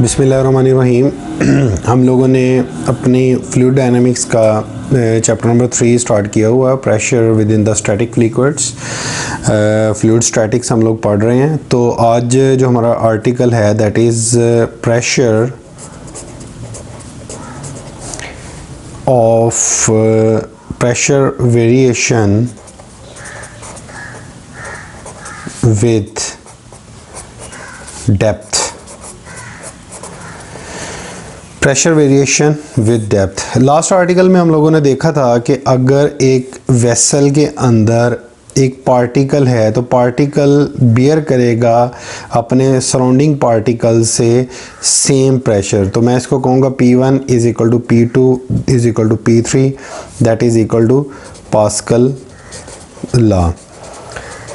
बिस्मिल्लाहिर्रहमानिर्रहीम। हम लोगों ने अपनी फ्लूइड डायनामिक्स का चैप्टर नंबर 3 स्टार्ट किया हुआ है, pressure with in the static liquids. Fluid statics हम लोग पढ़ रहे हैं। तो आज जो हमारा आर्टिकल है that is pressure of pressure variation with depth. Pressure variation with depth. Last article में हम लोगों ने देखा था कि अगर एक वेसल के अंदर एक पार्टिकल है तो पार्टिकल बियर करेगा अपने सराउंडिंग पार्टिकल से सेम प्रेशर। तो मैं इसको कहूँगा P1 is equal to P2 is equal to P3 that is equal to Pascal law.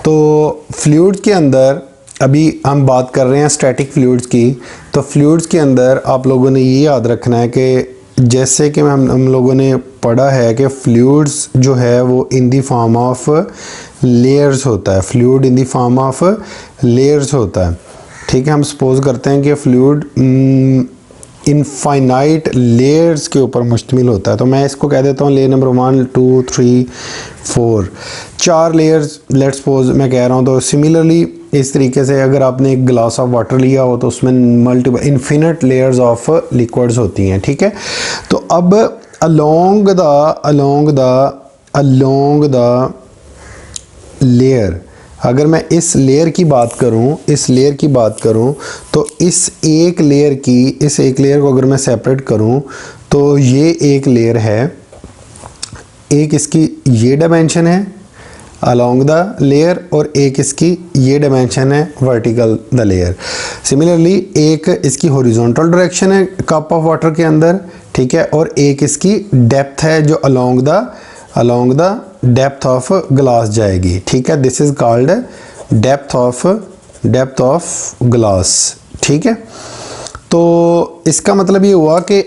तो फ्लूइड के अंदर अभी हम बात कर रहे हैं स्टैटिक फ्लूइड्स की। तो फ्लूइड्स के अंदर आप लोगों ने ये याद रखना है कि जैसे कि हम लोगों ने पढ़ा है कि फ्लूइड्स जो है वो in the form of layers होता है। Fluid in the form of layers होता है। ठीक है, हम सपोज करते हैं कि फ्लूइड इनफाइनाइट लेयर्स के ऊपर मुश्तमिल होता है। तो मैं इसको कह देता हूँ layer number 1 2 3 4 4 layers let's suppose मैं कह रहा हूँ। तो सिमिलरली इस तरीके से अगर आपने एक ग्लास ऑफ वाटर लिया हो तो उसमें multiple infinite layers of liquids होती हैं। ठीक है, तो अब अलोंग द लेयर, अगर मैं इस लेयर की बात करूं तो इस एक लेयर को अगर मैं सेपरेट करूं तो ये एक लेयर है, एक इसकी ये डायमेंशन है अलोंग द लेयर और एक इसकी ये डायमेंशन है वर्टिकल द लेयर। सिमिलरली एक इसकी हॉरिजॉन्टल डायरेक्शन है कप ऑफ वाटर के अंदर, ठीक है, और एक इसकी डेप्थ है जो along the depth of glass जाएगी। ठीक है, this is called depth of glass. ठीक है, तो इसका मतलब ये हुआ कि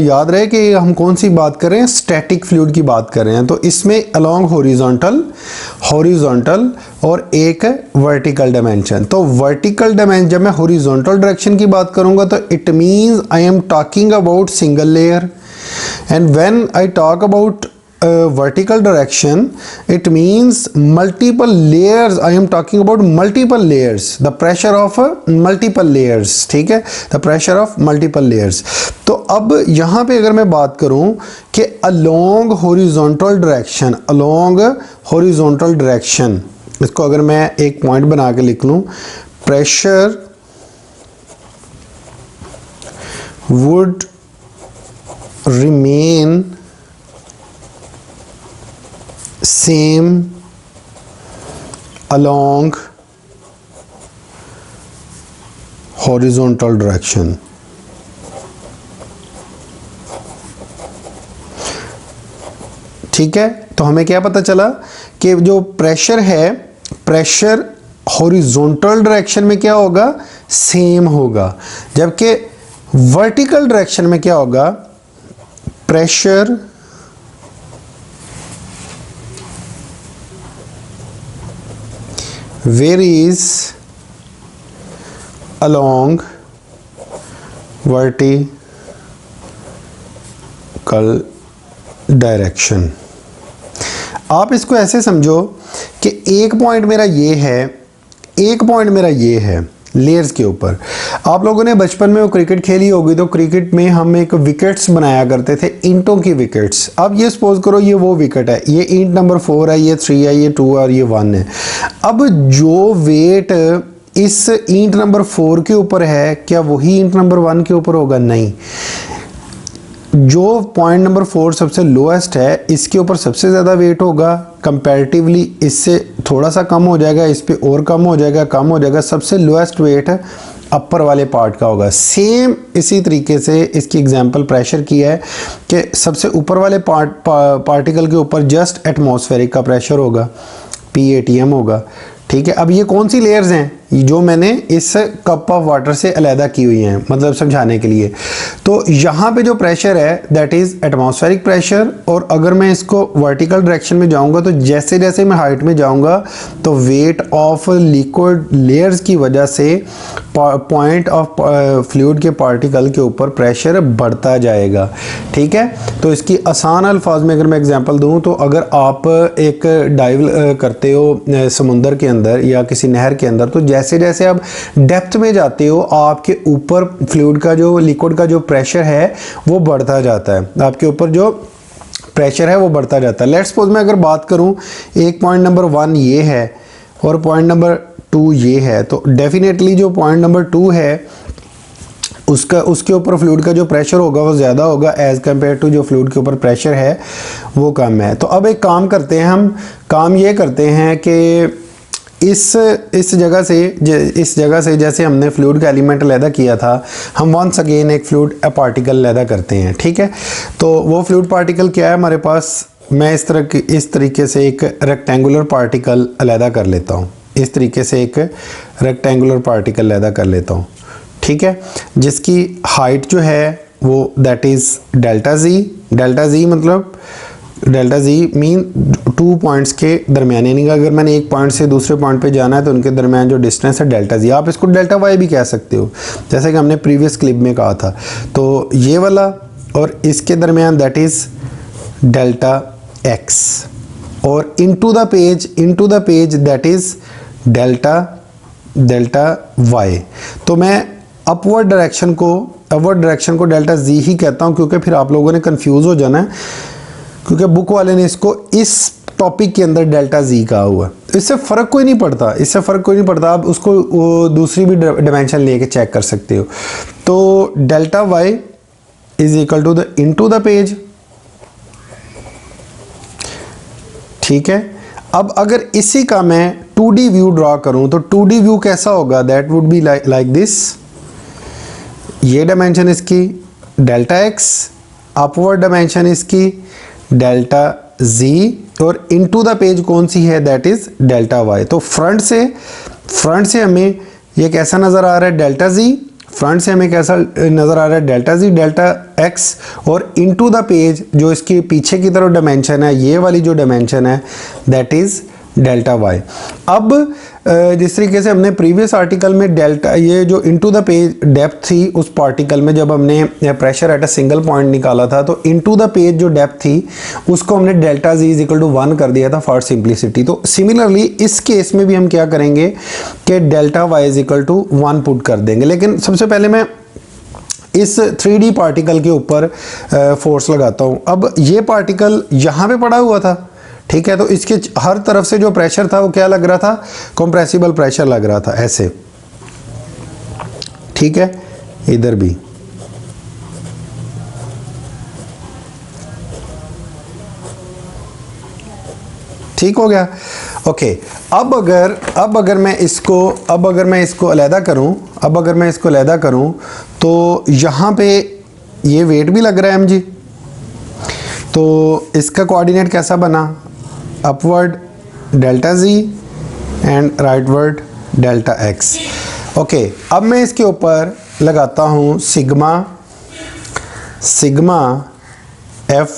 याद रहे कि हम कौन सी बात कर रहे हैं, स्टैटिक फ्लूइड की बात कर रहे हैं। तो इसमें अलोंग हॉरिजॉन्टल और एक वर्टिकल डायमेंशन। तो वर्टिकल डायमेंशन जब मैं हॉरिजॉन्टल डायरेक्शन की बात करूंगा तो it means I am talking about single layer, and when I talk about vertical direction it means multiple layers. I am talking about multiple layers, the pressure of multiple layers. ठीक है, the pressure of multiple layers. तो अब यहाँ पे अगर मैं बात करूँ कि along horizontal direction, इसको अगर मैं एक पॉइंट बना के लिख लूँ, pressure would remain same along horizontal direction. ठीक है, तो हमें क्या पता चला कि जो प्रेशर है, प्रेशर हॉरिजॉन्टल डायरेक्शन में क्या होगा, सेम होगा, जबकि वर्टिकल डायरेक्शन में क्या होगा, pressure varies along vertical direction. आप इसको ऐसे समझो कि एक पॉइंट मेरा ये है, एक पॉइंट मेरा ये है लेयर्स के ऊपर। आप लोगों ने बचपन में वो क्रिकेट खेली होगी, तो क्रिकेट में हम एक विकेट्स बनाया करते थे, ईंटों की विकेट्स। अब ये सपोज करो ये वो विकेट है, ये ईंट नंबर 4 है, ये 3 है, ये 2 है और ये 1 है। अब जो वेट इस ईंट नंबर 4 के ऊपर है, क्या वही ईंट नंबर 1 के ऊपर होगा? नहीं। जो पॉइंट नंबर 4 सबसे लोएस्ट है, इसके ऊपर सबसे ज़्यादा वेट होगा, कंपैरेटिवली इससे थोड़ा सा कम हो जाएगा, इस पे और कम हो जाएगा, सबसे लोएस्ट वेट अपर वाले पार्ट का होगा। सेम इसी तरीके से इसकी एग्जांपल प्रेशर की है कि सबसे ऊपर वाले पार्टिकल के ऊपर जस्ट एटमॉस्फेरिक का प्रेशर होगा, PATM होगा। ठीक है, अब ये कौन सी लेयर्स हैं, जो मैंने इस कप ऑफ वाटर से अलहदा की हुई हैं, मतलब समझाने के लिए। तो यहाँ पे जो प्रेशर है दैट इज़ एटमॉस्फेरिक प्रेशर, और अगर मैं इसको वर्टिकल डायरेक्शन में जाऊँगा तो जैसे जैसे मैं हाइट में जाऊँगा तो वेट ऑफ लिक्विड लेयर्स की वजह से पॉइंट ऑफ फ्लूइड के पार्टिकल के ऊपर प्रेशर बढ़ता जाएगा। ठीक है, तो इसकी आसान अल्फाज में अगर मैं एग्जांपल दूं तो अगर आप एक डाइव करते हो समुंदर के अंदर या किसी नहर के अंदर, तो जैसे जैसे आप डेप्थ में जाते हो आपके ऊपर फ्लूइड का जो लिक्विड का जो प्रेशर है वो बढ़ता जाता है, आपके ऊपर जो प्रेशर है वो बढ़ता जाता है। लेट्स सपोज मैं अगर बात करूं, एक पॉइंट नंबर 1 ये है और पॉइंट नंबर 2 ये है, तो डेफिनेटली जो पॉइंट नंबर 2 है उसके ऊपर फ्लूइड का जो प्रेशर होगा वो ज़्यादा होगा एज़ कम्पेयर टू जो फ्लूइड के ऊपर प्रेशर है वो कम है। तो अब एक काम करते हैं, हम काम ये करते हैं कि इस जगह से जैसे हमने फ्लूइड का एलिमेंट अलहदा किया था, हम वंस अगेन एक फ्लूइड पार्टिकल अलहदा करते हैं। ठीक है, तो वो फ्लूइड पार्टिकल क्या है हमारे पास, मैं इस तरीके से एक रेक्टेंगुलर पार्टिकल अलहदा कर लेता हूँ, इस तरीके से एक रेक्टेंगुलर पार्टिकल अलहदा कर लेता हूँ। ठीक है, जिसकी हाइट जो है वो that is delta z. Delta जी मतलब डेल्टा जी मीन 2 पॉइंट्स के दरमियान, यानी अगर मैंने एक पॉइंट से दूसरे पॉइंट पे जाना है तो उनके दरमियान जो डिस्टेंस है डेल्टा जी। आप इसको डेल्टा वाई भी कह सकते हो, जैसे कि हमने प्रीवियस क्लिप में कहा था। तो ये वाला और इसके दरमियान दैट इज़ डेल्टा एक्स, और into the page that is delta Y. तो मैं अपवर्ड डायरेक्शन को डेल्टा जी ही कहता हूँ, क्योंकि फिर आप लोगों ने कंफ्यूज हो जाना है, क्योंकि बुक वाले ने इसको इस टॉपिक के अंदर डेल्टा जी कहा हुआ है। इससे फ़र्क कोई नहीं पड़ता, आप उसको दूसरी भी डायमेंशन लेके चेक कर सकते हो। तो delta Y is equal to the into the page. ठीक है, अब अगर इसी का मैं 2D व्यू ड्रॉ करूं तो 2D व्यू कैसा होगा, that would be like this. ये डायमेंशन इसकी डेल्टा एक्स, अपवर्ड डायमेंशन इसकी डेल्टा जी, और इनटू द पेज कौन सी है, दैट इज डेल्टा वाई। तो फ्रंट से हमें ये कैसा नज़र आ रहा है, डेल्टा जी। फ्रंट से हमें कैसा नज़र आ रहा है, डेल्टा जी, डेल्टा एक्स, और इनटू द पेज जो इसके पीछे की तरफ डायमेंशन है, ये वाली जो डायमेंशन है दैट इज़ डेल्टा वाई। अब जिस तरीके से हमने प्रीवियस आर्टिकल में डेल्टा, ये जो इनटू द पेज डेप्थ थी उस पार्टिकल में जब हमने pressure at a single point निकाला था, तो इनटू द पेज जो डेप्थ थी उसको हमने delta ji is equal to 1 कर दिया था फॉर सिंप्लिसिटी। तो सिमिलरली इस केस में भी हम क्या करेंगे कि delta Y is equal to 1 put कर देंगे। लेकिन सबसे पहले मैं इस 3D पार्टिकल के ऊपर फोर्स लगाता हूँ। अब ये पार्टिकल यहाँ पे पड़ा हुआ था, ठीक है, तो इसके हर तरफ से जो प्रेशर था वो क्या लग रहा था, कंप्रेसिबल प्रेशर लग रहा था ऐसे। ठीक है, इधर भी ठीक हो गया। ओके, अब अगर मैं इसको अलहदा करूं तो यहाँ पे ये वेट भी लग रहा है mg, तो इसका कोऑर्डिनेट कैसा बना, upward delta Z and rightward delta X. Okay, अब मैं इसके ऊपर लगाता हूँ sigma F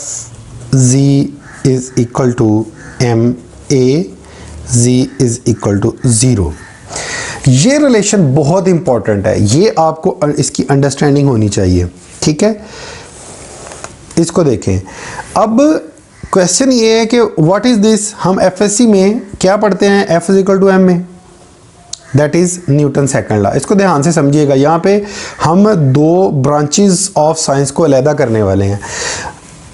ji is equal to M A Z is equal to 0। ये रिलेशन बहुत इंपॉर्टेंट है, ये आपको इसकी अंडरस्टैंडिंग होनी चाहिए। ठीक है, इसको देखें। अब क्वेश्चन ये है कि व्हाट इज दिस, हम एफएससी में क्या पढ़ते हैं, F is equal to M में, that is Newton second law. इसको ध्यान से समझिएगा, यहाँ पे हम 2 ब्रांचेस ऑफ साइंस को अलहदा करने वाले हैं।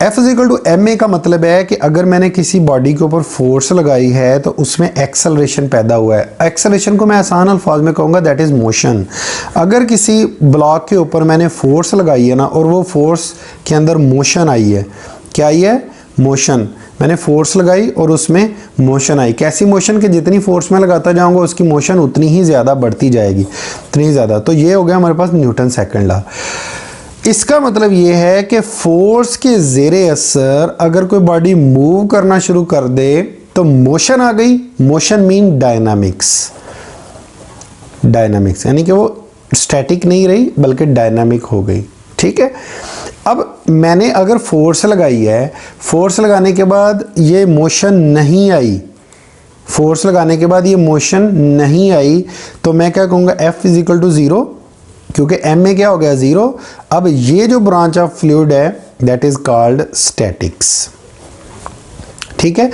F is equal to M A का मतलब है कि अगर मैंने किसी बॉडी के ऊपर फोर्स लगाई है तो उसमें एक्सेलरेशन पैदा हुआ है। एक्सेलरेशन को मैं आसान अल्फाज में कहूँगा दैट इज़ मोशन। अगर किसी ब्लॉक के ऊपर मैंने फोर्स लगाई है ना, और वो फोर्स के अंदर मोशन आई है, क्या आई है, मोशन। मैंने फोर्स लगाई और उसमें मोशन आई। कैसी मोशन, कि जितनी फोर्स मैं लगाता जाऊँगा उसकी मोशन उतनी ही ज़्यादा बढ़ती जाएगी, उतनी ही ज़्यादा। तो ये हो गया हमारे पास न्यूटन सेकंड लॉ। इसका मतलब ये है कि फोर्स के ज़ेरे असर अगर कोई बॉडी मूव करना शुरू कर दे तो मोशन आ गई। Motion mean dynamics. डायनामिक्स, यानी कि वो स्टैटिक नहीं रही बल्कि डायनामिक हो गई। ठीक है, अब मैंने अगर फोर्स लगाई है, फोर्स लगाने के बाद ये मोशन नहीं आई, फोर्स लगाने के बाद ये मोशन नहीं आई, तो मैं क्या कहूँगा, F इज इक्वल टू 0, क्योंकि M में क्या हो गया 0। अब ये जो ब्रांच ऑफ फ्लूइड है दैट इज कॉल्ड स्टैटिक्स। ठीक है,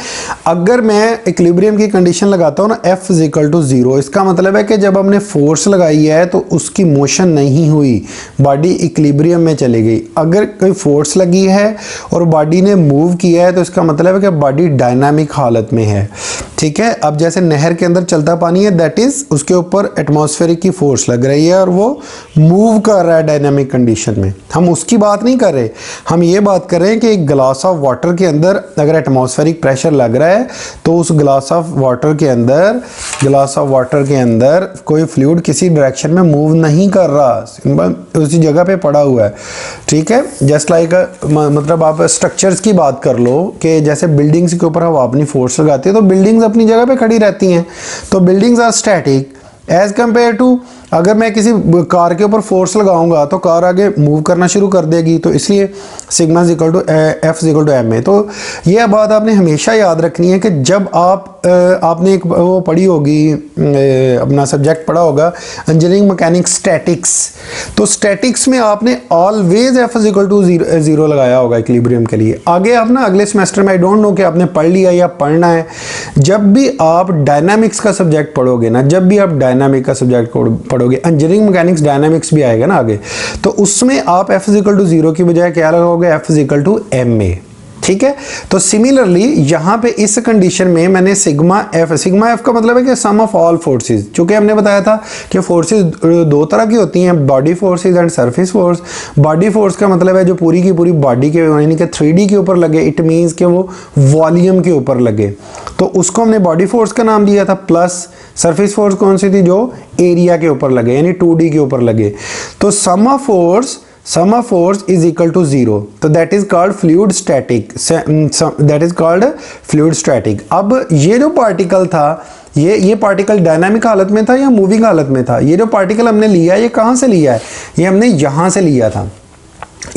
अगर मैं इक्विलिब्रियम की कंडीशन लगाता हूँ ना F इज इक्वल टू 0, इसका मतलब है कि जब हमने फोर्स लगाई है तो उसकी मोशन नहीं हुई, बॉडी इक्विलिब्रियम में चली गई। अगर कोई फोर्स लगी है और बॉडी ने मूव किया है तो इसका मतलब है कि बॉडी डायनामिक हालत में है। ठीक है, अब जैसे नहर के अंदर चलता पानी है, दैट इज उसके ऊपर एटमॉस्फेरिक की फोर्स लग रही है और वो मूव कर रहा है डायनामिक कंडीशन में। हम उसकी बात नहीं कर रहे, हम ये बात कर रहे हैं कि एक ग्लास ऑफ वाटर के अंदर अगर एटमॉस्फेरिक प्रेशर लग रहा है तो उस ग्लास ऑफ वाटर के अंदर कोई फ्लूइड किसी डायरेक्शन में मूव नहीं कर रहा, उसी जगह पे पड़ा हुआ है। ठीक है, जस्ट लाइक मतलब आप स्ट्रक्चर्स की बात कर लो कि जैसे बिल्डिंग्स के ऊपर हवा अपनी फोर्स लगाती है तो बिल्डिंग्स अपनी जगह पे खड़ी रहती हैं, तो buildings are static as compare to अगर मैं किसी कार के ऊपर फोर्स लगाऊंगा तो कार आगे मूव करना शुरू कर देगी। तो इसलिए sigma is equal to F is equal to M है। तो ये बात आपने हमेशा याद रखनी है कि जब आपने एक वो पढ़ी होगी, अपना सब्जेक्ट पढ़ा होगा इंजीनियरिंग मैकेनिक्स स्टैटिक्स, तो स्टैटिक्स में आपने always F is equal to 0 लगाया होगा इक्विलिब्रियम के लिए। आगे आप ना अगले सेमेस्टर में, आई डोंट नो कि आपने पढ़ लिया या पढ़ना है, जब भी आप डायनामिक्स का सब्जेक्ट पढ़ोगे ना, जब भी आप डायनामिक का सब्जेक्ट पढ़ोगे, इंजीनियरिंग मैकेनिक्स डायनामिक्स भी आएगा ना आगे, तो उसमें आप F इज इक्वल टू 0 की बजाय क्या लगाओगे, F is equal to M। ठीक है, तो सिमिलरली यहां पे इस कंडीशन में मैंने सिग्मा एफ का मतलब है कि सम ऑफ ऑल फोर्सेस, चूंकि हमने बताया था कि फोर्सेस दो तरह की होती हैं, body forces and surface force. Body force का मतलब है जो पूरी की पूरी बॉडी के यानी कि 3D के ऊपर लगे, इट मींस कि वो वॉल्यूम के ऊपर लगे, तो उसको हमने बॉडी फोर्स का नाम दिया था। प्लस सरफेस फोर्स कौन सी थी, जो एरिया के ऊपर लगे यानी 2D के ऊपर लगे। तो sum of force is equal to 0, तो that is called fluid static, that is called fluid static. अब ये जो पार्टिकल था, ये पार्टिकल डायनामिक हालत में था या मूविंग हालत में था? ये जो पार्टिकल हमने लिया है ये कहाँ से लिया है? ये हमने यहाँ से लिया था,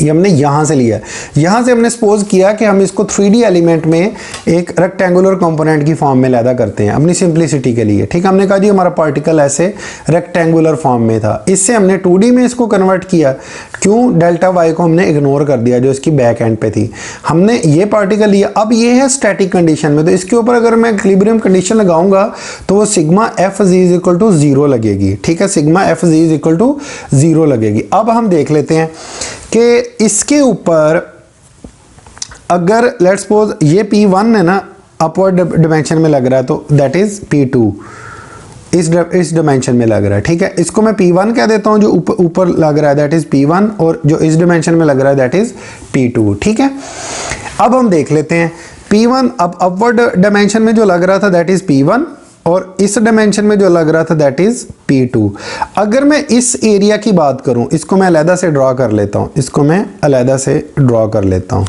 ये हमने यहाँ से लिया। यहाँ से हमने सपोज किया कि हम इसको 3D एलिमेंट में एक रेक्टेंगुलर कंपोनेंट की फॉर्म में लैदा करते हैं अपनी सिंप्लिसिटी के लिए। ठीक, हमने कहा जी हमारा पार्टिकल ऐसे रेक्टेंगुलर फॉर्म में था, इससे हमने 2D में इसको कन्वर्ट किया। क्यों? डेल्टा वाई को हमने इग्नोर कर दिया जो इसकी बैक एंड पे थी। हमने ये पार्टिकल लिया, अब ये है स्टैटिक कंडीशन में, तो इसके ऊपर अगर मैं इक्विलिब्रियम कंडीशन लगाऊंगा तो वो sigma F ji is equal to 0 लगेगी। ठीक है, sigma F ji is equal to 0 लगेगी। अब हम देख लेते हैं कि इसके ऊपर अगर लेट्स सपोज ये P1 है ना, अपवर्ड डायमेंशन में लग रहा है, तो दैट इज P2 इस डायमेंशन में लग रहा है। ठीक है, इसको मैं P1 कह देता हूं, जो ऊपर लग रहा है दैट इज P1, और जो इस डायमेंशन में लग रहा है दैट इज P2। ठीक है, अब हम देख लेते हैं P1 अब अपवर्ड डायमेंशन में जो लग रहा था दैट इज P1, और इस डायमेंशन में जो लग रहा था दैट इज P2। अगर मैं इस एरिया की बात करूं, इसको मैं अलहदा से ड्रॉ कर लेता हूं, इसको मैं अलहदा से ड्रॉ कर लेता हूं।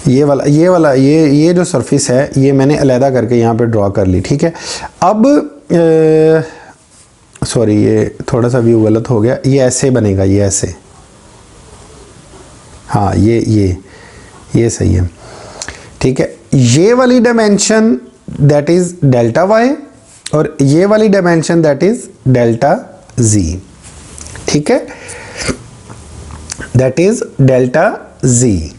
ये जो सरफेस है ये मैंने अलहदा करके यहाँ पे ड्रॉ कर ली। ठीक है, अब सॉरी ये थोड़ा सा व्यू गलत हो गया, ये ऐसे बनेगा, ये ऐसे, हाँ ये सही है। ठीक है, ये वाली dimension that is delta y और ये वाली dimension that is delta z. ठीक है, दैट इज डेल्टा जी।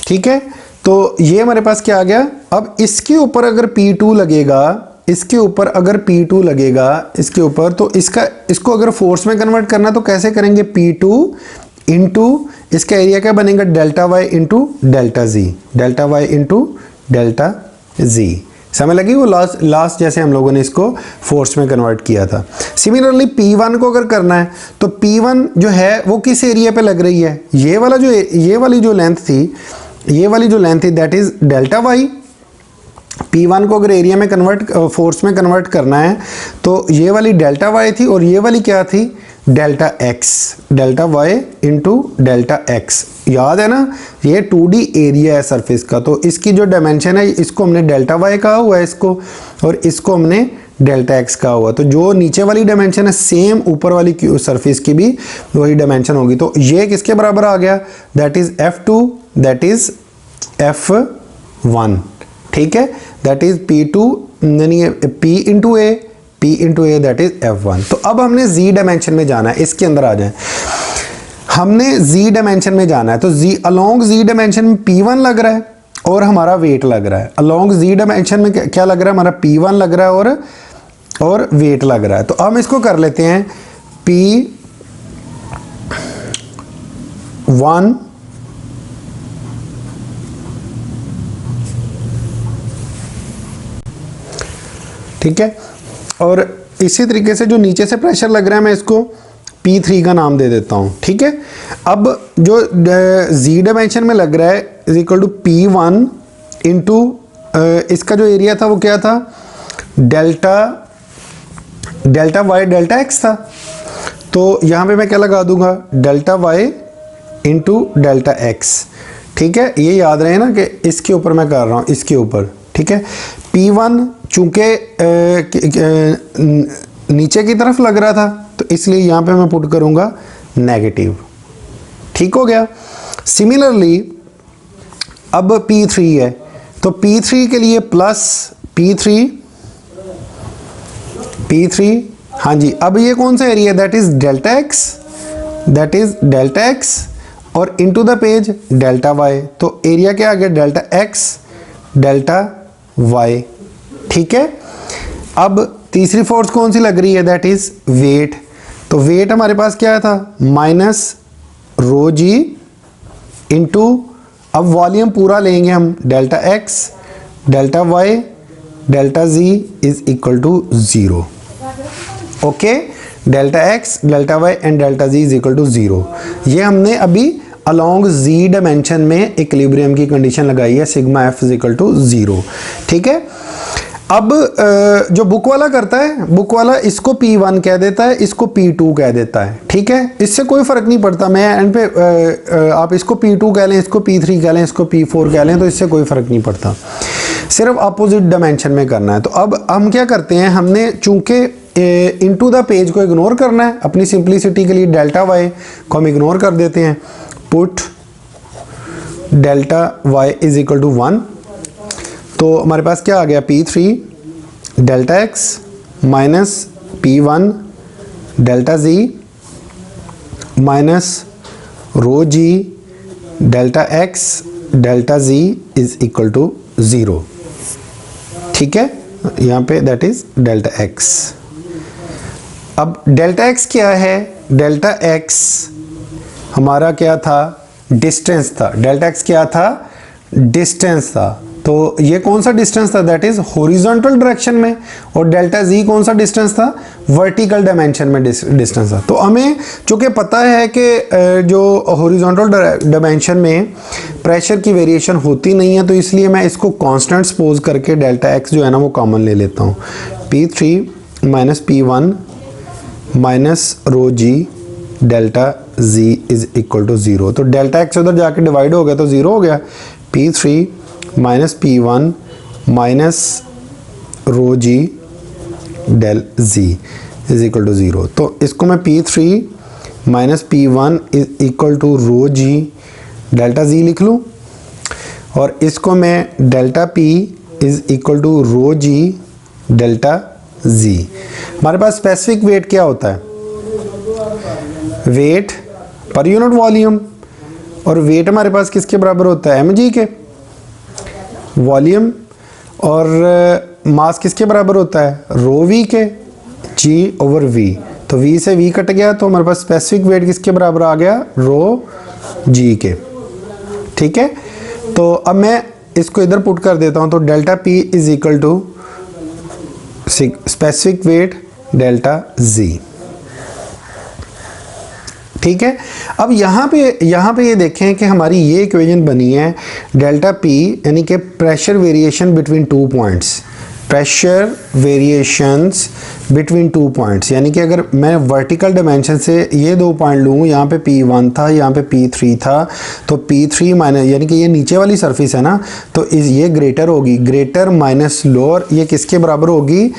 ठीक है, तो ये हमारे पास क्या आ गया। अब इसके ऊपर अगर P2 लगेगा, इसके ऊपर अगर P2 लगेगा इसके ऊपर, तो इसको अगर फोर्स में कन्वर्ट करना तो कैसे करेंगे? P2 इंटू इसका एरिया क्या बनेगा? Delta y into delta z, delta y into delta z. समझ लगी? वो लास्ट जैसे हम लोगों ने इसको फोर्स में कन्वर्ट किया था। सिमिलरली P1 को अगर करना है तो P1 जो है वो किस एरिया पे लग रही है? ये वाली जो लेंथ थी, ये वाली जो लेंथ थी that is delta Y. P1 को अगर एरिया में कन्वर्ट फोर्स में कन्वर्ट करना है तो ये वाली डेल्टा वाई थी और ये वाली क्या थी? Delta x, delta y into delta x. याद है ना, ये 2D एरिया है सरफेस का, तो इसकी जो डायमेंशन है इसको हमने डेल्टा वाई कहा हुआ है इसको, और इसको हमने डेल्टा एक्स कहा हुआ। तो जो नीचे वाली डायमेंशन है सेम ऊपर वाली सरफेस की भी वही डायमेंशन होगी। तो ये किसके बराबर आ गया, that is F2, that is F1, ठीक है, दैट इज P2 यानी P into A that is F1। तो अब हमने Z डायमेंशन में जाना है, इसके अंदर आ जाए, हमने Z डायमेंशन में जाना है। तो Z अलोंग Z डायमेंशन में P1 लग रहा है और हमारा वेट लग रहा है। अलोंग Z डायमेंशन में क्या लग रहा है, हमारा P1 लग रहा है और वेट लग रहा है। तो हम इसको कर लेते हैं P1 ठीक है, और इसी तरीके से जो नीचे से प्रेशर लग रहा है मैं इसको P3 का नाम दे देता हूं, ठीक है। अब जो Z डायमेंशन में लग रहा है is equal to P1 into इसका जो एरिया था वो क्या था, डेल्टा वाई डेल्टा एक्स था। तो यहाँ पे मैं क्या लगा दूंगा, delta y into delta x, ठीक है। ये याद रहे ना कि इसके ऊपर मैं कर रहा हूँ, इसके ऊपर, ठीक है। P1 चूंकि नीचे की तरफ लग रहा था तो इसलिए यहाँ पे मैं पुट करूँगा नेगेटिव, ठीक हो गया। सिमिलरली अब P3 है, तो P3 के लिए प्लस P3 हाँ जी। अब ये कौन सा area, that is delta x और into the page delta Y. तो एरिया क्या आ गया, डेल्टा एक्स डेल्टा वाई, ठीक है। अब तीसरी फोर्स कौन सी लग रही है, दैट इज वेट। तो वेट हमारे पास क्या था, माइनस रो जी इंटू, अब वॉल्यूम पूरा लेंगे हम, delta x delta y delta ji is equal to 0, okay. Delta x delta y and delta ji is equal to 0। ये हमने अभी अलोंग Z डायमेंशन में इक्विलिब्रियम की कंडीशन लगाई है, sigma F is equal to 0, ठीक है। अब जो बुक वाला करता है, बुक वाला इसको P1 कह देता है, इसको P2 कह देता है, ठीक है। इससे कोई फर्क नहीं पड़ता, मैं एंड पे आप इसको P2 कह लें, इसको P3 कह लें, इसको P4 कह लें, तो इससे कोई फर्क नहीं पड़ता, सिर्फ अपोजिट डायमेंशन में करना है। तो अब हम क्या करते हैं, हमने चूंकि इनटू द पेज को इग्नोर करना है, अपनी सिंप्लिसिटी के लिए डेल्टा वाई को हम इग्नोर कर देते हैं, put delta Y is equal to 1। तो हमारे पास क्या आ गया, P3 delta x minus P1 delta z minus rho g delta x delta ji is equal to 0, ठीक है। यहाँ पे दैट इज डेल्टा एक्स। अब डेल्टा एक्स क्या है, डेल्टा एक्स हमारा क्या था, डिस्टेंस था। डेल्टा एक्स क्या था, डिस्टेंस था। तो ये कौन सा डिस्टेंस था, दैट इज हॉरिजॉन्टल डायरेक्शन में, और डेल्टा जी कौन सा डिस्टेंस था, वर्टिकल डायमेंशन में डिस्टेंस था। तो हमें चूंकि पता है कि जो हॉरिजॉन्टल डायमेंशन में प्रेशर की वेरिएशन होती नहीं है, तो इसलिए मैं इसको कांस्टेंट सपोज करके डेल्टा एक्स जो है ना वो कॉमन ले लेता हूँ। P3 minus P1 minus rho g delta ji is equal to 0। तो डेल्टा एक्स उधर जाके डिवाइड हो गया तो 0 हो गया। P3 minus P1 minus rho g del z is equal to 0। तो इसको मैं P3 minus P1 is equal to rho g delta z लिख लूँ, और इसको मैं delta P is equal to rho g delta z. हमारे पास स्पेसिफिक वेट क्या होता है, वेट पर यूनिट वॉल्यूम, और वेट हमारे पास किसके बराबर होता है, mg के। वॉल्यूम और मास किसके बराबर होता है, रो वी के, g ओवर v। तो v से v कट गया, तो हमारे पास स्पेसिफिक वेट किसके बराबर आ गया, रो g के, ठीक है। तो अब मैं इसको इधर पुट कर देता हूं, तो delta p is equal to specific weight delta z, ठीक है। अब यहाँ पे ये देखें कि हमारी ये इक्वेशन बनी है, डेल्टा P यानी कि pressure variation between 2 points, pressure variations between two points, यानी कि अगर मैं वर्टिकल डायमेंशन से ये दो पॉइंट लूँ, यहाँ पे P1 था, यहाँ पे P3 था, तो P3 माइनस, यानी कि ये नीचे वाली सरफेस है ना, तो ये ग्रेटर होगी, ग्रेटर माइनस लोअर, ये किसके बराबर होगी,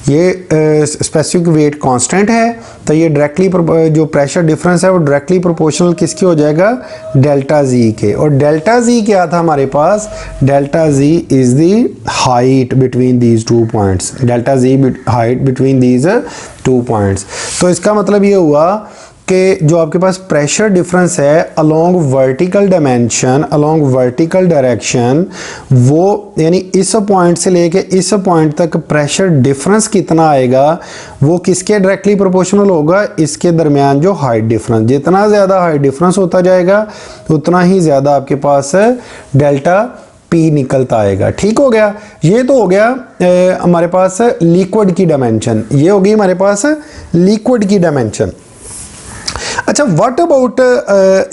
ये स्पेसिफिक वेट कांस्टेंट है, तो ये डायरेक्टली जो प्रेशर डिफरेंस है वो डायरेक्टली प्रोपोर्शनल किसके हो जाएगा, डेल्टा जी के। और डेल्टा जी क्या था हमारे पास, delta ji is the height between these two points, delta z height between these two points. तो इसका मतलब ये हुआ कि जो आपके पास प्रेशर डिफरेंस है along vertical dimension, along vertical direction, वो यानी इस पॉइंट से लेके इस पॉइंट तक प्रेशर डिफरेंस कितना आएगा, वो किसके डायरेक्टली प्रोपोर्शनल होगा, इसके दरमियान जो हाइट डिफरेंस, जितना ज़्यादा हाइट डिफरेंस होता जाएगा उतना ही ज़्यादा आपके पास डेल्टा P निकलता आएगा। ठीक हो गया, ये तो हो गया हमारे पास लिक्विड की डायमेंशन, ये होगी हमारे पास लिक्विड की डायमेंशन। अच्छा, व्हाट अबाउट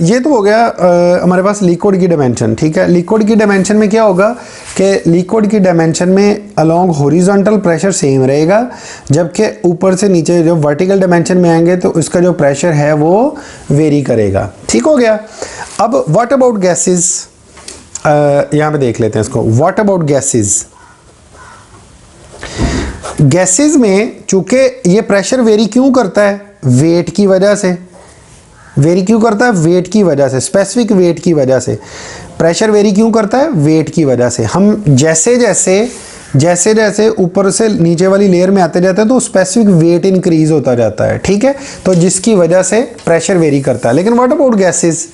ये तो हो गया हमारे पास लिक्विड की डायमेंशन। ठीक है, लिक्विड की डायमेंशन में क्या होगा कि लिक्विड की डायमेंशन में अलोंग हॉरिजॉन्टल प्रेशर सेम रहेगा, जबकि ऊपर से नीचे जो वर्टिकल डायमेंशन में आएंगे तो इसका जो प्रेशर है वो वेरी करेगा। ठीक हो गया। अब व्हाट अबाउट गैसेस, यहाँ पे देख लेते हैं इसको, व्हाट अबाउट गैसेस। गैसेस में चूंकि ये प्रेशर वेरी क्यों करता है, वेट की वजह से वेरी क्यों करता है, वेट की वजह से, स्पेसिफिक वेट की वजह से। प्रेशर वेरी क्यों करता है, वेट की वजह से। हम जैसे जैसे ऊपर से नीचे वाली लेयर में आते जाते हैं तो स्पेसिफिक वेट इंक्रीज होता जाता है। ठीक है, तो जिसकी वजह से प्रेशर वेरी करता है। लेकिन व्हाट अबाउट गैसेस,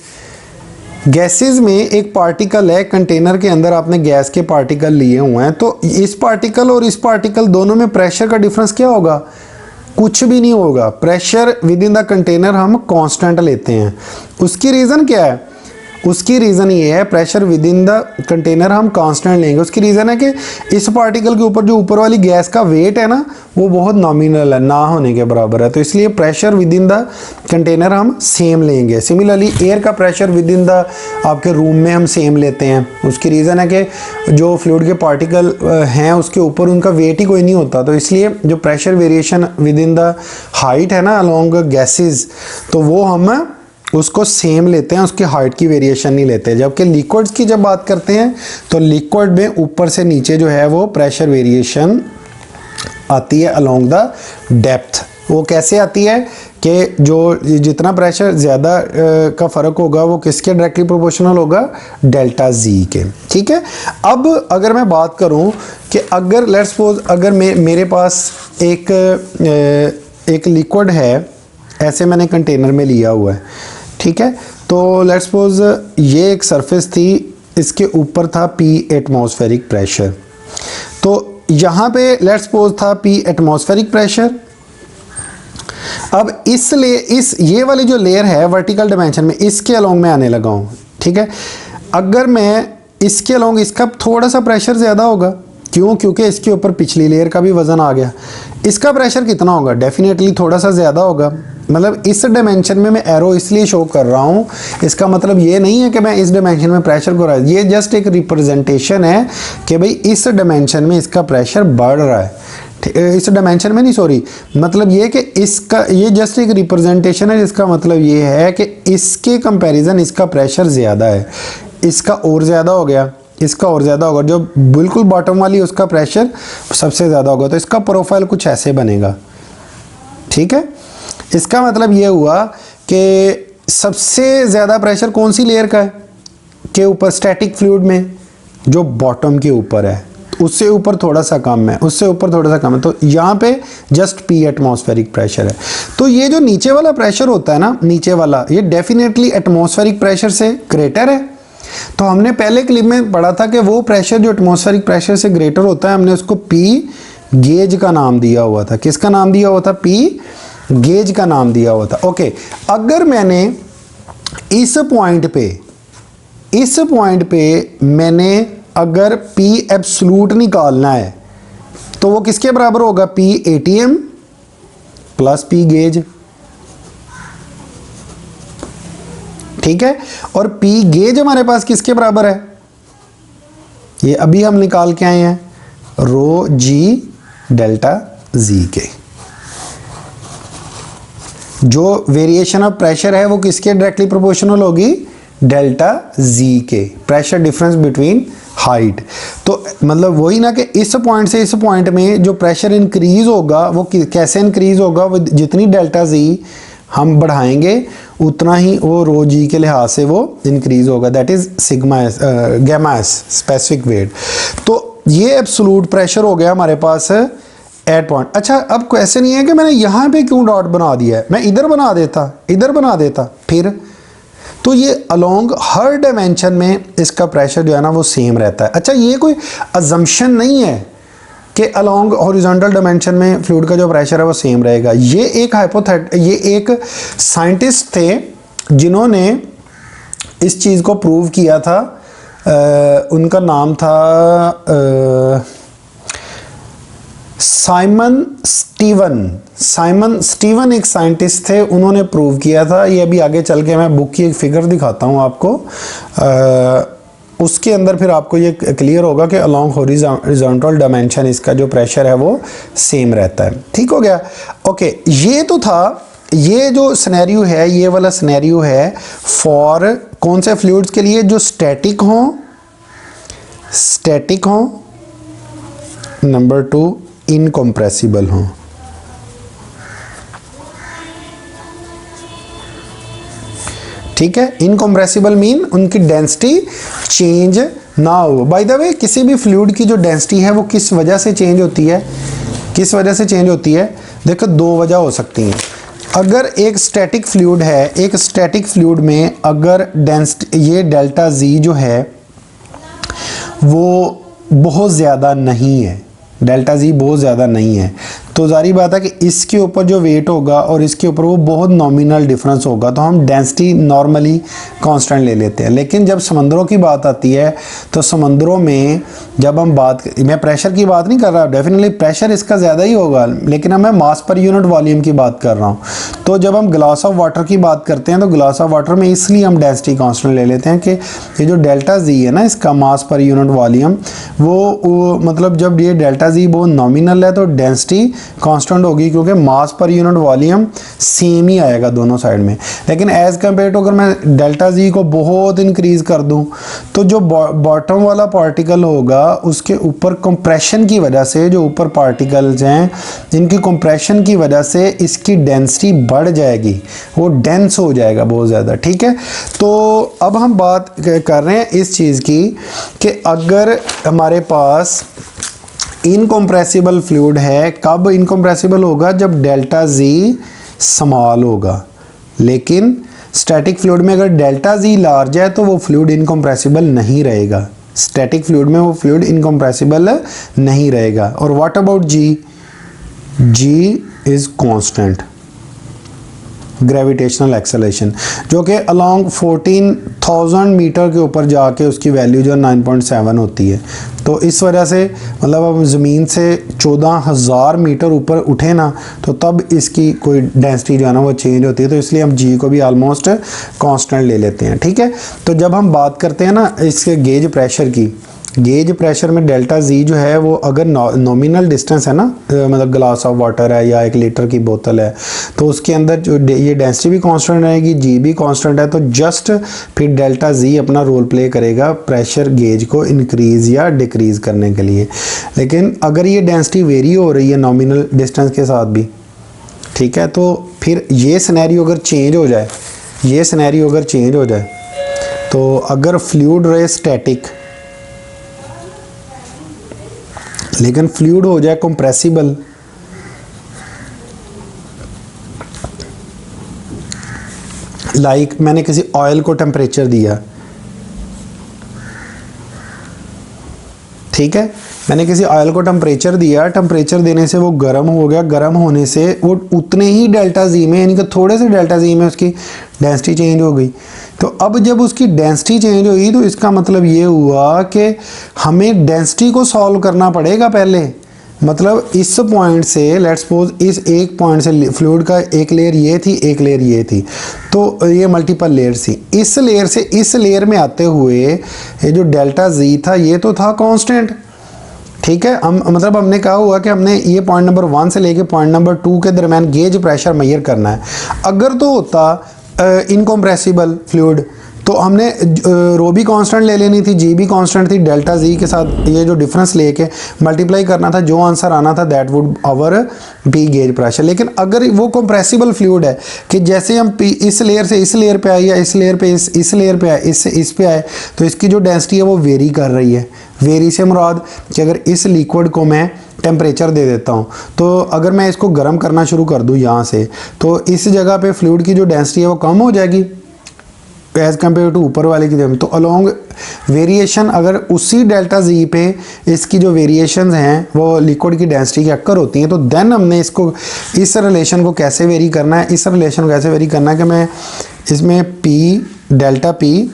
गैसेस में एक पार्टिकल है, कंटेनर के अंदर आपने गैस के पार्टिकल लिए हुए हैं, तो इस पार्टिकल और इस पार्टिकल दोनों में प्रेशर का डिफरेंस क्या होगा, कुछ भी नहीं होगा। Pressure with in the container हम कांस्टेंट लेते हैं। उसकी रीज़न क्या है, उसकी रीज़न ये है, pressure with in the container हम कांस्टेंट लेंगे। उसकी रीज़न है कि इस पार्टिकल के ऊपर जो ऊपर वाली गैस का वेट है ना, वो बहुत नॉमिनल है, ना होने के बराबर है, तो इसलिए pressure with in the container हम सेम लेंगे। सिमिलरली एयर का प्रेशर विद इन द आपके रूम में हम सेम लेते हैं। उसकी रीज़न है कि जो फ्लूइड के पार्टिकल हैं उसके ऊपर उनका वेट ही कोई नहीं होता, तो इसलिए जो pressure variation with in the height है ना अलोंग गैसेज, तो वो हम उसको सेम लेते हैं, उसकी हाइट की वेरिएशन नहीं लेते। जबकि लिक्विड्स की जब बात करते हैं तो लिक्विड में ऊपर से नीचे जो है वो प्रेशर वेरिएशन आती है अलोंग द डेप्थ। वो कैसे आती है कि जो जितना प्रेशर ज़्यादा का फ़र्क होगा वो किसके डायरेक्टली प्रोपोर्शनल होगा, डेल्टा जी के। ठीक है, अब अगर मैं बात करूं कि अगर लेट्स सपोज अगर मेरे पास एक लिक्विड है, ऐसे मैंने कंटेनर में लिया हुआ है। ठीक है, तो लेट्स सपोज ये एक सरफेस थी, इसके ऊपर था P एटमॉस्फेरिक प्रेशर, तो यहाँ पे लेट्स सपोज था P एटमॉस्फेरिक प्रेशर। अब ये वाली जो लेयर है वर्टिकल डायमेंशन में, इसके अलोंग में आने लगा हूँ। ठीक है, अगर मैं इसके अलोंग, इसका थोड़ा सा प्रेशर ज़्यादा होगा, क्यों, क्योंकि इसके ऊपर पिछली लेयर का भी वजन आ गया। इसका प्रेशर कितना होगा, डेफिनेटली थोड़ा सा ज़्यादा होगा। मतलब इस डायमेंशन में मैं एरो इसलिए शो कर रहा हूँ, इसका मतलब ये नहीं है कि मैं इस डायमेंशन में प्रेशर को रहा है, ये जस्ट एक रिप्रेजेंटेशन है कि भाई इस डायमेंशन में इसका प्रेशर बढ़ रहा है। इस डायमेंशन में नहीं, सॉरी, मतलब ये कि इसका, ये जस्ट एक रिप्रेजेंटेशन है, जिसका मतलब ये है कि इसके कंपैरिजन इसका प्रेशर ज़्यादा है, इसका और ज़्यादा हो गया, इसका और ज़्यादा होगा, जो बिल्कुल बॉटम वाली उसका प्रेशर सबसे ज़्यादा होगा, तो इसका प्रोफाइल कुछ ऐसे बनेगा। ठीक है, इसका मतलब ये हुआ कि सबसे ज़्यादा प्रेशर कौन सी लेयर का है के ऊपर, स्टैटिक फ्लूइड में, जो बॉटम के ऊपर है, उससे ऊपर थोड़ा सा कम है, उससे ऊपर थोड़ा सा कम है, तो यहाँ पे जस्ट P एटमॉस्फेरिक प्रेशर है। तो ये जो नीचे वाला प्रेशर होता है ना, नीचे वाला, ये डेफिनेटली एटमॉस्फेरिक प्रेशर से ग्रेटर है। तो हमने पहले क्लिप में पढ़ा था कि वो प्रेशर जो एटमॉस्फेरिक प्रेशर से ग्रेटर होता है, हमने उसको P गेज का नाम दिया हुआ था। किसका नाम दिया हुआ था, P गेज का नाम दिया हुआ था। ओके, अगर मैंने इस पॉइंट पे मैंने अगर P एब्सोल्यूट निकालना है तो वो किसके बराबर होगा, P ATM plus P gauge. ठीक है, और P गेज हमारे पास किसके बराबर है, ये अभी हम निकाल के आए हैं, रो जी डेल्टा जी के। जो वेरिएशन ऑफ प्रेशर है वो किसके डायरेक्टली प्रोपोर्शनल होगी, डेल्टा जी के, प्रेशर डिफरेंस बिटवीन हाइट। तो मतलब वही ना कि इस पॉइंट से इस पॉइंट में जो प्रेशर इंक्रीज होगा वो कैसे इंक्रीज होगा, वो जितनी डेल्टा जी हम बढ़ाएंगे उतना ही वो रो जी के लिहाज से वो इंक्रीज होगा, that is sigma s, gamma s specific weight. तो ये एब्सोल्यूट प्रेशर हो गया हमारे पास एट पॉइंट। अच्छा, अब क्वेश्चन ये है कि मैंने यहाँ पे क्यों डॉट बना दिया है, मैं इधर बना देता, इधर बना देता फिर। तो ये अलोंग हर डायमेंशन में इसका प्रेशर जो है ना वो सेम रहता है। अच्छा, ये कोई अजम्पशन नहीं है कि अलोंग हॉरिजॉन्टल डायमेंशन में फ्लूइड का जो प्रेशर है वो सेम रहेगा। ये एक साइंटिस्ट थे जिन्होंने इस चीज़ को प्रूव किया था। उनका नाम था साइमन स्टीवन एक साइंटिस्ट थे, उन्होंने प्रूव किया था। ये अभी आगे चल के मैं बुक की एक फिगर दिखाता हूँ आपको, उसके अंदर फिर आपको ये क्लियर होगा कि अलोंग हॉरिजॉन्टल डायमेंशन इसका जो प्रेशर है वो सेम रहता है। ठीक हो गया, ओके। ये तो था, ये जो सिनेरियो है, ये वाला सिनेरियो है फॉर कौन से फ्लूइड्स के लिए, जो स्टैटिक हो, नंबर 2 इनकम्प्रेसिबल हो। ठीक है, इनकम्प्रेसिबल मीन उनकी डेंसिटी चेंज ना हो। बाय द वे, किसी भी फ्लूइड की जो डेंसिटी है वो किस वजह से चेंज होती है, किस वजह से चेंज होती है? देखो, दो वजह हो सकती हैं। अगर एक स्टैटिक फ्लूइड है, एक स्टैटिक फ्लूइड में अगर डेंसिटी, ये डेल्टा जी जो है वो बहुत ज़्यादा नहीं है, डेल्टा जी बहुत ज़्यादा नहीं है, तो जारी बात है कि इसके ऊपर जो वेट होगा और इसके ऊपर वो बहुत नॉमिनल डिफरेंस होगा, तो हम डेंसिटी नॉर्मली कांस्टेंट ले लेते हैं। लेकिन जब समंदरों की बात आती है तो समंदरों में जब हम मैं प्रेशर की बात नहीं कर रहा, डेफिनेटली प्रेशर इसका ज़्यादा ही होगा, लेकिन मैं मास पर यूनिट वॉल्यूम की बात कर रहा हूँ। तो जब हम ग्लास ऑफ वाटर की बात करते हैं तो ग्लास ऑफ वाटर में इसलिए हम डेंसिटी कांस्टेंट ले लेते हैं कि ये जो डेल्टा जी है ना, इसका मास पर यूनिट वॉल्यूम, वो मतलब जब ये डेल्टा जी बहुत नॉमिनल है तो डेंसिटी कांस्टेंट होगी, क्योंकि मास पर यूनिट वॉल्यूम सेम ही आएगा दोनों साइड में। लेकिन एज कम्पेयर टू अगर मैं डेल्टा जी को बहुत इंक्रीज कर दूं तो जो बॉटम वाला पार्टिकल होगा उसके ऊपर कंप्रेशन की वजह से, जो ऊपर पार्टिकल्स हैं इनकी कंप्रेशन की वजह से इसकी डेंसिटी बढ़ जाएगी, वो डेंस हो जाएगा बहुत ज़्यादा। ठीक है, तो अब हम बात कर रहे हैं इस चीज़ की कि अगर हमारे पास इनकम्प्रेसिबल फ्लूइड है, कब इनकम्प्रेसिबल होगा? जब डेल्टा जी स्मॉल होगा। लेकिन स्टैटिक फ्लूइड में अगर डेल्टा जी लार्ज है तो वो फ्लूइड इनकम्प्रेसिबल नहीं रहेगा, स्टैटिक फ्लूइड में वो फ्लूइड इनकम्प्रेसिबल नहीं रहेगा। और what about g? G is constant gravitational acceleration, जो कि अलोंग 14,000 मीटर के ऊपर जाके उसकी वैल्यू जो 9.7 होती है। तो इस वजह से मतलब अब ज़मीन से 14,000 मीटर ऊपर उठे ना तो तब इसकी कोई डेंसिटी जो है ना वो चेंज होती है, तो इसलिए हम जी को भी ऑलमोस्ट कांस्टेंट ले लेते हैं। ठीक है, तो जब हम बात करते हैं ना इसके गेज प्रेशर की, गेज प्रेशर में डेल्टा जी जो है वो अगर नॉमिनल डिस्टेंस है ना, मतलब ग्लास ऑफ वाटर है या 1 लीटर की बोतल है, तो उसके अंदर जो ये डेंसिटी भी कांस्टेंट रहेगी, जी भी कांस्टेंट है, तो जस्ट फिर डेल्टा जी अपना रोल प्ले करेगा प्रेशर गेज को इंक्रीज या डिक्रीज करने के लिए। लेकिन अगर ये डेंसिटी वेरी हो रही है नॉमिनल डिस्टेंस के साथ भी, ठीक है, तो फिर ये सिनेरियो अगर चेंज हो जाए, ये सिनेरियो अगर चेंज हो जाए, तो अगर फ्लूइड रहे स्टैटिक लेकिन फ्लूइड हो जाए कंप्रेसिबल, लाइक मैंने किसी ऑयल को टेम्परेचर दिया, ठीक है, मैंने किसी ऑयल को टेम्परेचर दिया, टेम्परेचर देने से वो गर्म हो गया, गर्म होने से वो उतने ही डेल्टा जी में, यानी कि थोड़े से डेल्टा जी में उसकी डेंसिटी चेंज हो गई। तो अब जब उसकी डेंसिटी चेंज हुई तो इसका मतलब ये हुआ कि हमें डेंसिटी को सॉल्व करना पड़ेगा पहले। मतलब इस पॉइंट से, लेट्स सपोज इस एक पॉइंट से फ्लूइड का एक लेयर ये थी, एक लेयर ये थी, तो ये मल्टीपल लेयर्स थी। इस लेयर से इस लेयर में आते हुए ये जो डेल्टा जी था ये तो था कांस्टेंट, ठीक है, हम मतलब हमने कहा हुआ कि हमने ये पॉइंट नंबर 1 से लेके पॉइंट नंबर 2 के दरमियान गेज प्रेशर मेजर करना है। अगर तो होता इनकम्प्रेसिबल फ्लूइड तो हमने रो भी कांस्टेंट ले लेनी थी, जी भी कांस्टेंट थी, डेल्टा जी के साथ ये जो डिफरेंस लेके मल्टीप्लाई करना था, जो आंसर आना था that would our be gauge pressure. लेकिन अगर वो कंप्रेसिबल फ्लूइड है कि जैसे हम इस लेयर से इस लेयर पे आए या इस लेयर पे इस लेयर पे आए, इससे इस पे आए, तो इसकी जो डेंसिटी है वो वेरी कर रही है। वेरी से मुराद कि अगर इस लिक्विड को मैं टेम्परेचर दे देता हूँ, तो अगर मैं इसको गर्म करना शुरू कर दूँ यहाँ से, तो इस जगह पे फ्लूइड की जो डेंसिटी है वो कम हो जाएगी एज़ कम्पेयर टू ऊपर वाले की जगह। तो अलोंग वेरिएशन अगर उसी डेल्टा जी पे इसकी जो वेरिएशंस हैं वो लिक्विड की डेंसिटी की अक्कर होती हैं, तो देन हमने इसको इस रिलेशन को कैसे वेरी करना है, इस रिलेशन को कैसे वेरी करना है कि मैं इसमें पी डेल्टा पी,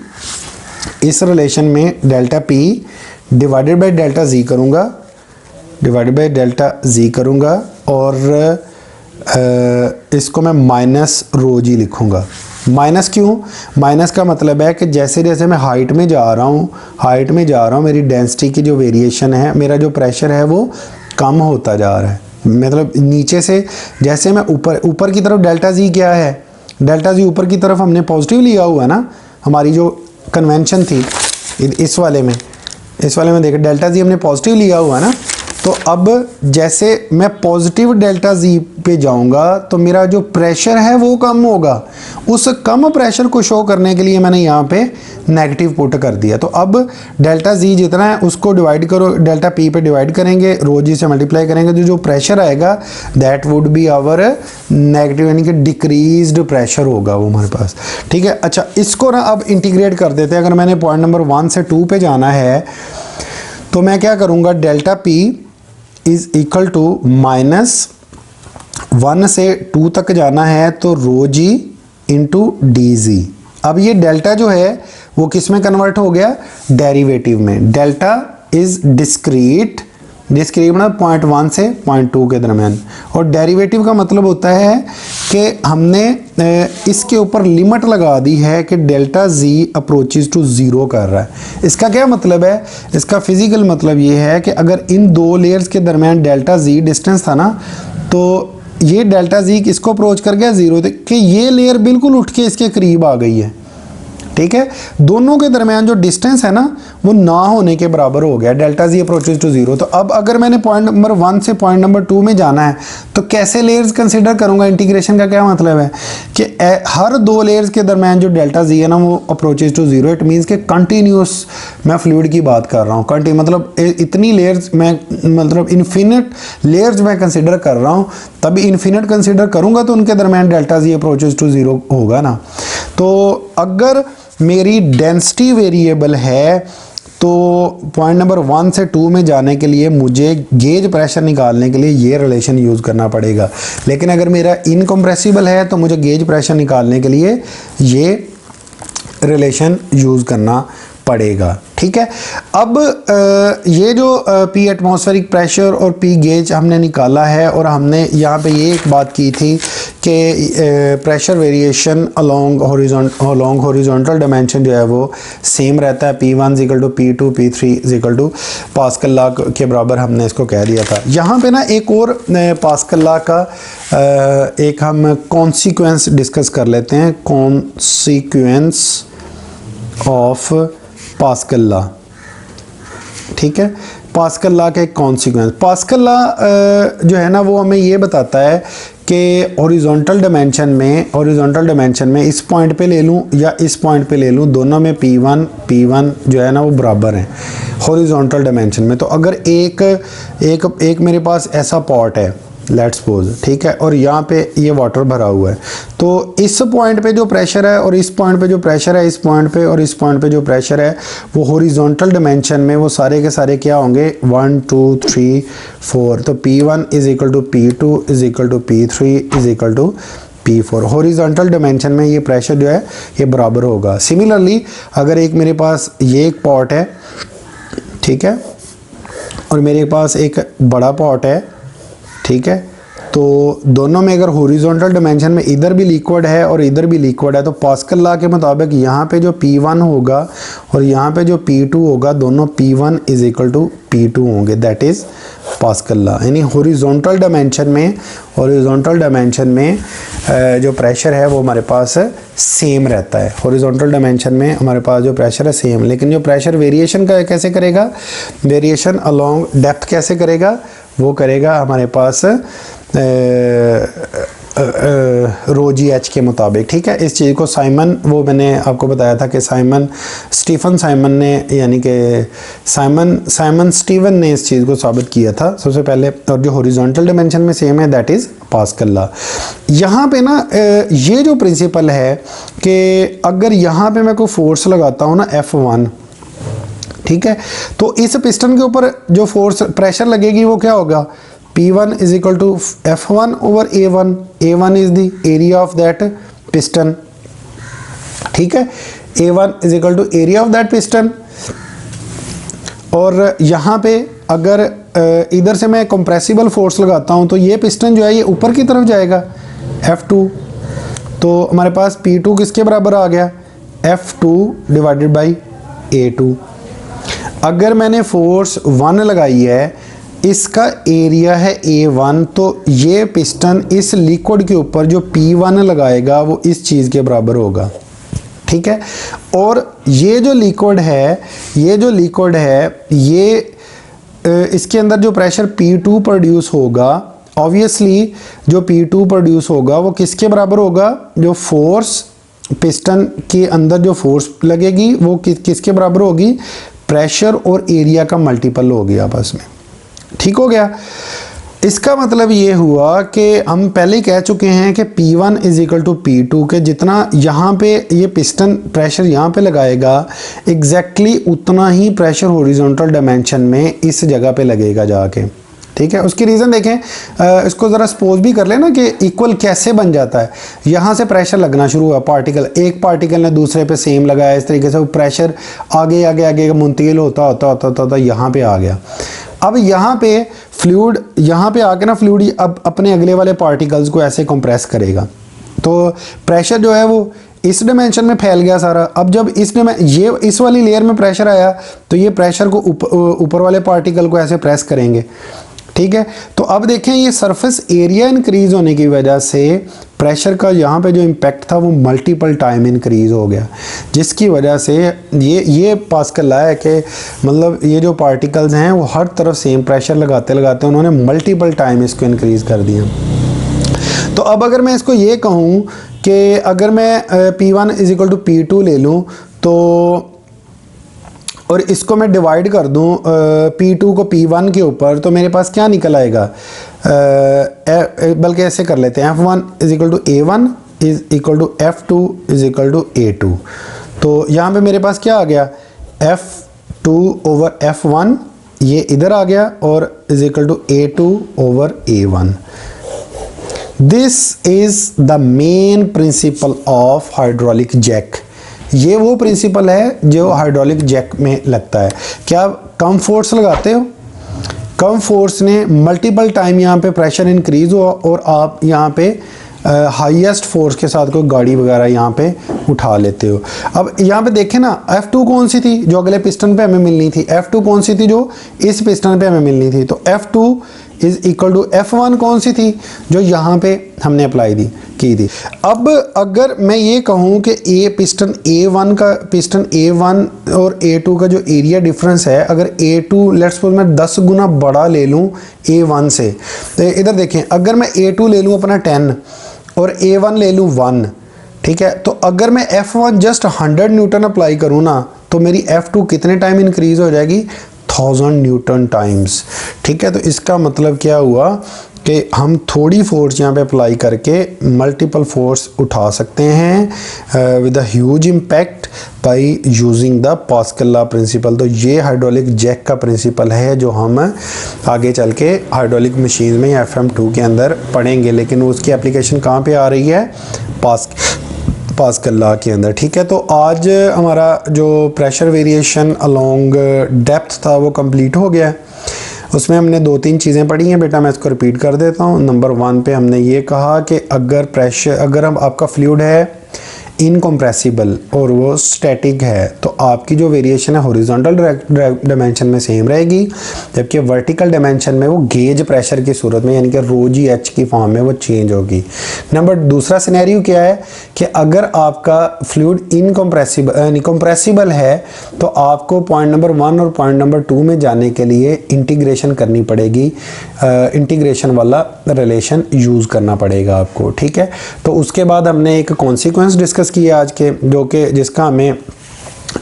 इस रिलेशन में delta P divided by delta G करूँगा, डिवाइडेड बाई डेल्टा जी करूँगा, और इसको मैं माइनस रो जी लिखूँगा। माइनस क्यों? माइनस का मतलब है कि जैसे जैसे मैं हाइट में जा रहा हूँ मेरी डेंसिटी की जो वेरिएशन है, मेरा जो प्रेशर है वो कम होता जा रहा है। मतलब नीचे से जैसे मैं ऊपर की तरफ डेल्टा जी क्या है, डेल्टा जी ऊपर की तरफ हमने पॉजिटिव लिया हुआ है ना, हमारी जो कन्वेंशन थी इस वाले में देखिए डेल्टा जी हमने पॉजिटिव लिया हुआ है ना। तो अब जैसे मैं पॉजिटिव डेल्टा जी पे जाऊंगा तो मेरा जो प्रेशर है वो कम होगा। उस कम प्रेशर को शो करने के लिए मैंने यहाँ पे नेगेटिव पुट कर दिया। तो अब डेल्टा जी जितना है उसको डिवाइड करो, डेल्टा पी पे डिवाइड करेंगे, रो जी से मल्टीप्लाई करेंगे, तो जो प्रेशर आएगा that would be our negative, यानी कि डिक्रीज्ड प्रेशर होगा वो हमारे पास। ठीक है, अच्छा इसको ना अब इंटीग्रेट कर देते हैं। अगर मैंने पॉइंट नंबर 1 से 2 पे जाना है तो मैं क्या करूँगा, delta p is equal to -1 से 2 तक जाना है तो रो जी इंटू डी जी। अब ये डेल्टा जो है वो किस में कन्वर्ट हो गया, डेरिवेटिव में। डेल्टा इज डिस्क्रीट मतलब पॉइंट 1 से पॉइंट 2 के दरमियान, और डेरिवेटिव का मतलब होता है कि हमने इसके ऊपर लिमिट लगा दी है कि delta z approaches to zero कर रहा है। इसका क्या मतलब है, इसका फिजिकल मतलब ये है कि अगर इन दो लेयर्स के दरमियान डेल्टा जी डिस्टेंस था ना, तो ये डेल्टा जी किसको अप्रोच कर गया, ज़ीरो, कि ये लेयर बिल्कुल उठ के इसके करीब आ गई है। ठीक है, दोनों के दरमियान जो डिस्टेंस है ना वो ना होने के बराबर हो गया, delta z approaches to zero. तो अब अगर मैंने पॉइंट नंबर 1 से पॉइंट नंबर 2 में जाना है तो कैसे लेयर्स कंसीडर करूंगा। इंटीग्रेशन का क्या मतलब है कि हर दो लेयर्स के दरमियान जो डेल्टा जी है ना वो approaches to zero. It means कि कंटिन्यूस मैं फ्लूइड की बात कर रहा हूँ, मतलब इतनी लेयर्स मैं, मतलब इन्फिनिट लेयर्स मैं कंसिडर कर रहा हूँ, तभी इन्फिनिट कंसिडर करूँगा तो उनके दरमियान delta z approaches to zero होगा ना। तो अगर मेरी डेंसिटी वेरिएबल है तो पॉइंट नंबर 1 से 2 में जाने के लिए मुझे गेज प्रेशर निकालने के लिए ये रिलेशन यूज़ करना पड़ेगा। लेकिन अगर मेरा इनकम्प्रेसिबल है तो मुझे गेज प्रेशर निकालने के लिए ये रिलेशन यूज़ करना पड़ेगा। ठीक है, अब ये जो पी एटमॉस्फेरिक प्रेशर और पी गेज हमने निकाला है, और हमने यहाँ पे ये एक बात की थी कि pressure variation along horizontal dimension जो है वो सेम रहता है। P1 = P2 P3 = pascal law के बराबर हमने इसको कह दिया था। यहाँ पे ना एक और पास्कल लॉ का एक हम कॉन्सिक्वेंस डिस्कस कर लेते हैं, कॉन्सिक्वेंस ऑफ पास्कल लॉ। ठीक है, पास्कल लॉ का एक कॉन्सिक्वेंस। पास्कल लॉ जो है ना वो हमें ये बताता है कि हॉरिजॉन्टल डायमेंशन में इस पॉइंट पे ले लूँ या इस पॉइंट पे ले लूँ, दोनों में P1 जो है ना वो बराबर हैं हॉरिजॉन्टल डायमेंशन में। तो अगर एक मेरे पास ऐसा पॉट है, लेट्स सपोज, ठीक है, और यहाँ पे ये वाटर भरा हुआ है, तो इस पॉइंट पे जो प्रेशर है और इस पॉइंट पे जो प्रेशर है, इस पॉइंट पे और इस पॉइंट पे जो प्रेशर है, वो हॉरिजॉन्टल डायमेंशन में वो सारे के सारे क्या होंगे, 1 2 3 4। तो P1 = P2 = P3 = P4। Horizontal dimension में ये प्रेशर जो है ये बराबर होगा। सिमिलरली अगर एक मेरे पास ये एक पॉट है, ठीक है, और मेरे पास एक बड़ा पॉट है, ठीक है, तो तो दोनों में अगर हॉरिजॉन्टल डायमेंशन में इधर भी लिक्विड है और इधर भी लिक्विड है, तो पास्कल लॉ के मुताबिक यहाँ पे जो P1 होगा और यहाँ पे जो P2 होगा, दोनों P1 is equal to P2 होंगे। That is pascal law. यानी हॉरिजॉन्टल डायमेंशन में जो प्रेशर है वो हमारे पास सेम रहता है। हॉरिजॉन्टल डायमेंशन में हमारे पास जो प्रेशर है सेम, लेकिन जो प्रेशर वेरिएशन का कैसे करेगा, वेरिएशन अलोंग डेप्थ कैसे करेगा, वो करेगा हमारे पास रो जी एच के मुताबिक। ठीक है, इस चीज़ को साइमन, वो मैंने आपको बताया था कि स्टीफन साइमन ने, यानी कि साइमन स्टीवन ने इस चीज़ को साबित किया था सबसे पहले। और जो हॉरिजॉन्टल डायमेंशन में सेम है, दैट इज़ पास्कल लॉ। यहाँ पे ना ये जो प्रिंसिपल है कि अगर यहाँ पे मैं कोई फोर्स लगाता हूँ ना F1, ठीक है, तो इस पिस्टन के ऊपर जो फोर्स प्रेशर लगेगी वो क्या होगा, P1 is equal to F1 over A1. A1 is the area of that piston. ठीक है, A1 is equal to area of that piston. और यहाँ पे अगर इधर से मैं कंप्रेसिबल फोर्स लगाता हूँ तो ये पिस्टन जो है ये ऊपर की तरफ जाएगा F2, तो हमारे पास P2 किसके बराबर आ गया, F2 डिवाइडेड बाई A2। अगर मैंने फोर्स 1 लगाई है, इसका एरिया है A1, तो ये पिस्टन इस लिक्विड के ऊपर जो P1 लगाएगा वो इस चीज़ के बराबर होगा। ठीक है, और ये जो लिक्विड है ये इसके अंदर जो प्रेशर P2 प्रोड्यूस होगा, ऑब्वियसली जो P2 प्रोड्यूस होगा वो किसके बराबर होगा, जो फोर्स पिस्टन के अंदर जो फोर्स लगेगी वो किसके बराबर होगी, प्रेशर और एरिया का मल्टीपल होगी आपस में। ठीक हो गया। इसका मतलब ये हुआ कि हम पहले ही कह चुके हैं कि P1 is equal to P2 के जितना यहाँ पे ये पिस्टन प्रेशर यहाँ पे लगाएगा, एग्जैक्टली उतना ही प्रेशर हॉरिजॉन्टल डायमेंशन में इस जगह पे लगेगा जाके। ठीक है, उसकी रीज़न देखें, इसको ज़रा सपोज भी कर लेना कि इक्वल कैसे बन जाता है। यहाँ से प्रेशर लगना शुरू हुआ, एक पार्टिकल ने दूसरे पे सेम लगाया, इस तरीके से वो प्रेशर आगे मुंतकिल होता यहाँ पे आ गया। अब यहाँ पे फ्लूइड यहाँ पे आके ना फ्लूइड अब अपने अगले वाले पार्टिकल्स को ऐसे कंप्रेस करेगा, तो प्रेशर जो है वो इस डायमेंशन में फैल गया सारा। अब जब इस वाली लेयर में प्रेशर आया तो ये प्रेशर को ऊपर वाले पार्टिकल को ऐसे प्रेस करेंगे। ठीक है, तो अब देखें ये सरफेस एरिया इंक्रीज होने की वजह से प्रेशर का यहाँ पे जो इम्पैक्ट था वो मल्टीपल टाइम इंक्रीज हो गया, जिसकी वजह से ये पास्कल लॉ है कि मतलब ये जो पार्टिकल्स हैं वो हर तरफ सेम प्रेशर लगाते उन्होंने मल्टीपल टाइम इसको इंक्रीज कर दिया। तो अब अगर मैं इसको ये कहूँ कि अगर मैं P1 is equal to P2 ले लूँ तो, और इसको मैं डिवाइड कर दूं P2 को P1 के ऊपर, तो मेरे पास क्या निकल आएगा, बल्कि ऐसे कर लेते हैं, F1 is equal to A1 is equal to F2 is equal to A2। तो यहाँ पे मेरे पास क्या आ गया, F2 ओवर F1 ये इधर आ गया और is equal to A2 over A1। This is the main principle of hydraulic jack. ये वो प्रिंसिपल है जो हाइड्रोलिक जैक में लगता है। क्या कम फोर्स लगाते हो, कम फोर्स ने मल्टीपल टाइम यहाँ पे प्रेशर इंक्रीज हुआ और आप यहाँ पे हाईएस्ट फोर्स के साथ कोई गाड़ी वगैरह यहाँ पे उठा लेते हो। अब यहाँ पे देखें ना, F2 कौन सी थी जो अगले पिस्टन पे हमें मिलनी थी, F2 कौन सी थी जो इस पिस्टन पे हमें मिलनी थी, तो F2 is equal to F1 कौन सी थी जो यहाँ पे हमने अप्लाई की थी। अब अगर मैं ये कहूँ कि पिस्टन A1 और A2 का जो एरिया डिफरेंस है, अगर A2 लेट्स सपोज मैं 10 गुना बड़ा ले लूँ A1 से, तो इधर देखें, अगर मैं A2 ले लूँ अपना 10 और A1 ले लूँ 1, ठीक है, तो अगर मैं F1 जस्ट 100 न्यूटन अप्लाई करूँ ना, तो मेरी F2 कितने टाइम इंक्रीज हो जाएगी, 1000 न्यूटन टाइम्स। ठीक है, तो इसका मतलब क्या हुआ कि हम थोड़ी फोर्स यहाँ पे अप्लाई करके मल्टीपल फोर्स उठा सकते हैं with a huge impact by using the pascal law principal. तो ये हाइड्रोलिक जैक का प्रिंसिपल है जो हम आगे चल के हाइड्रोलिक मशीन में या FM2 के अंदर पढ़ेंगे, लेकिन उसकी एप्लीकेशन कहाँ पे आ रही है, पास्कल लॉ के अंदर। ठीक है, तो आज हमारा जो प्रेशर वेरिएशन अलोंग डेप्थ था वो कंप्लीट हो गया है। उसमें हमने 2-3 चीज़ें पढ़ी हैं बेटा, मैं इसको रिपीट कर देता हूँ। नंबर 1 पे हमने ये कहा कि अगर हम आपका फ्लूइड है इनकम्प्रेसिबल और वो स्टैटिक है तो आपकी जो वेरिएशन है हॉरिजॉन्टल डायमेंशन में सेम रहेगी, जबकि वर्टिकल डायमेंशन में वो गेज प्रेशर की सूरत में यानी कि रो जी एच की फॉर्म में वो चेंज होगी। दूसरा सिनेरियो क्या है कि अगर आपका फ्लूइड इनकम्प्रेसिबल है तो आपको पॉइंट नंबर 1 और पॉइंट नंबर 2 में जाने के लिए इंटीग्रेशन करनी पड़ेगी, इंटीग्रेशन वाला रिलेशन यूज़ करना पड़ेगा आपको, ठीक है। तो उसके बाद हमने एक कॉन्सिक्वेंस डिस्कस किया आज के, जो कि जिसका हमें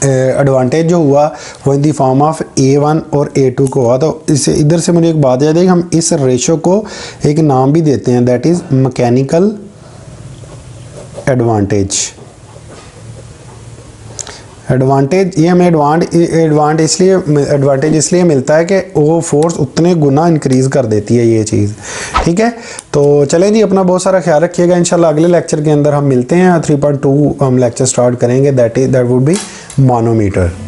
एडवांटेज जो हुआ वो इन दी फॉर्म ऑफ A1 और A2 को हुआ। तो इससे इधर से मुझे एक बात याद है कि हम इस रेशो को एक नाम भी देते हैं, दैट इज मैकेनिकल एडवांटेज। ये हमें एडवांटेज इसलिए मिलता है कि वो फोर्स उतने गुना इंक्रीज कर देती है ये चीज़, ठीक है। तो चलें जी, अपना बहुत सारा ख्याल रखिएगा। इंशाल्लाह अगले लेक्चर के अंदर हम मिलते हैं। 3.2 हम लेक्चर स्टार्ट करेंगे, दैट वुड बी मानोमीटर।